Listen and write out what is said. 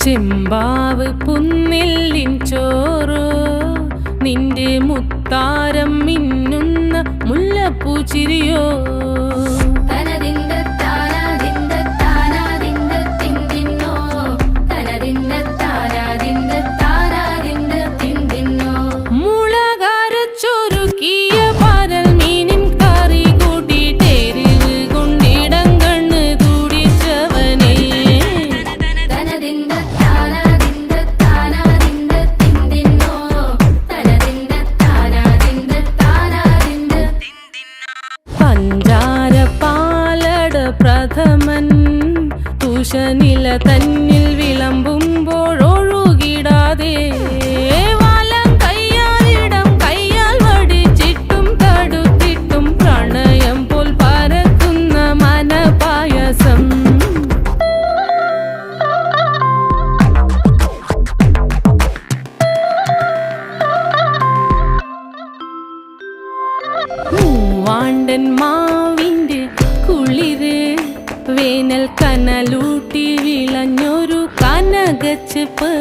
ചെമ്പാവ് പുന്നെല്ലിൻ ചോറോ നിന്റെ മുത്താരം മിന്നുന്ന മുല്ലപ്പൂച്ചിരിയോ പ്രഥമൻ തുഷനില തന്നിൽ വിളമ്പുമ്പോഴൊഴുകിടാതെ വലം കയ്യാലിടം കയ്യാൽ വടിച്ചിട്ടും തടുത്തിട്ടും പ്രണയം പോൽ പരക്കുന്ന മനപായസം മൂവാണ്ടൻ മാവിൻ്റെ കുളിര് വേനൽ കനലൂട്ടി വിളഞ്ഞൊരു കനകച്ചെപ്പ്